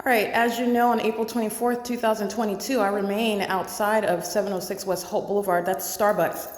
right, as you know, on April 24th, 2022, I remain outside of 706 West Holt Boulevard. That's Starbucks,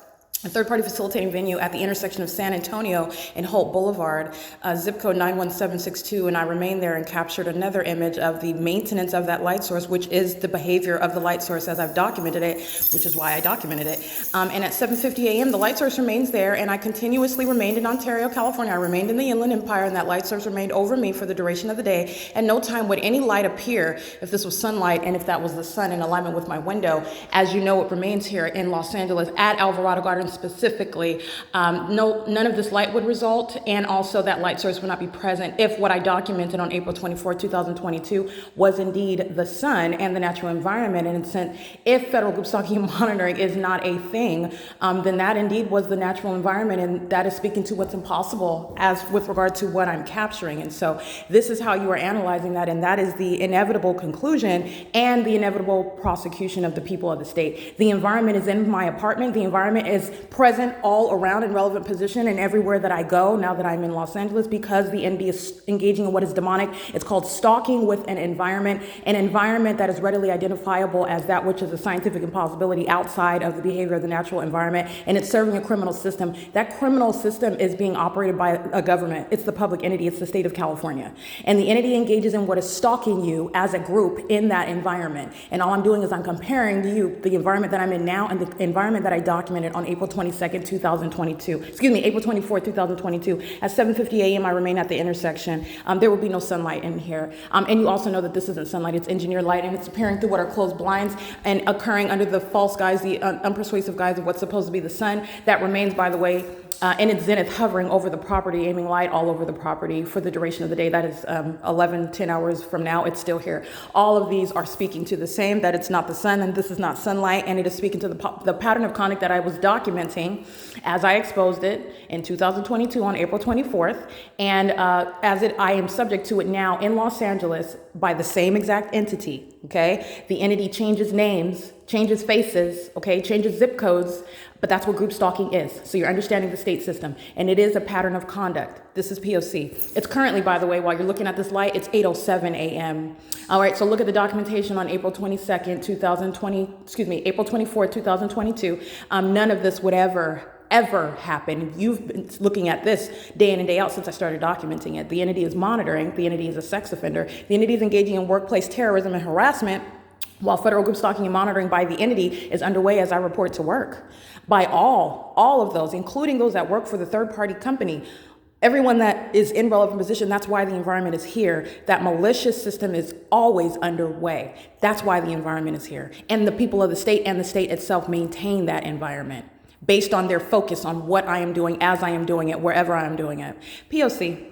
a third-party facilitating venue at the intersection of San Antonio and Holt Boulevard, zip code 91762, and I remained there and captured another image of the maintenance of that light source, which is the behavior of the light source as I've documented it, which is why I documented it. And at 7:50 a.m., the light source remains there, and I continuously remained in Ontario, California. I remained in the Inland Empire, and that light source remained over me for the duration of the day. At no time would any light appear if this was sunlight and if that was the sun in alignment with my window. As you know, it remains here in Los Angeles at Alvarado Gardens specifically. None of this light would result, and also that light source would not be present if what I documented on April 24, 2022 was indeed the sun and the natural environment. And since if federal group stalking and monitoring is not a thing, then that indeed was the natural environment, and that is speaking to what's impossible as with regard to what I'm capturing. And so this is how you are analyzing that, and that is the inevitable conclusion and the inevitable prosecution of the people of the state. The environment is in my apartment. The environment is present all around in relevant position and everywhere that I go now that I'm in Los Angeles, because the ND is engaging in what is demonic. It's called stalking with an environment that is readily identifiable as that which is a scientific impossibility outside of the behavior of the natural environment, and it's serving a criminal system. That criminal system is being operated by a government. It's the public entity. It's the state of California. And the entity engages in what is stalking you as a group in that environment. And all I'm doing is I'm comparing you, the environment that I'm in now, and the environment that I documented on April 22nd, 2022. April 24th, 2022. At 7:50 a.m., I remain at the intersection. There will be no sunlight in here. And you also know that this isn't sunlight, it's engineered light, and it's appearing through what are closed blinds and occurring under the false guise, the unpersuasive guise of what's supposed to be the sun. That remains, by the way, in its zenith, hovering over the property, aiming light all over the property for the duration of the day. That is 10 hours from now, it's still here. All of these are speaking to the same, that it's not the sun and this is not sunlight, and it is speaking to the pattern of conduct that I was documenting as I exposed it in 2022 on April 24th, and I am subject to it now in Los Angeles by the same exact entity, okay? The entity changes names, changes faces, okay, changes zip codes, but that's what group stalking is. So you're understanding the state system, and it is a pattern of conduct. This is P.O.C. It's currently, by the way, while you're looking at this light, it's 8:07 a.m. All right, so look at the documentation on April 22nd, April 24th, 2022. None of this would ever happen. You've been looking at this day in and day out since I started documenting it. The entity is monitoring. The entity is a sex offender. The entity is engaging in workplace terrorism and harassment, while federal group stalking and monitoring by the entity is underway as I report to work. By all of those, including those that work for the third-party company, everyone that is in relevant position, that's why the environment is here. That malicious system is always underway. That's why the environment is here. And the people of the state and the state itself maintain that environment based on their focus on what I am doing as I am doing it, wherever I am doing it. P.O.C.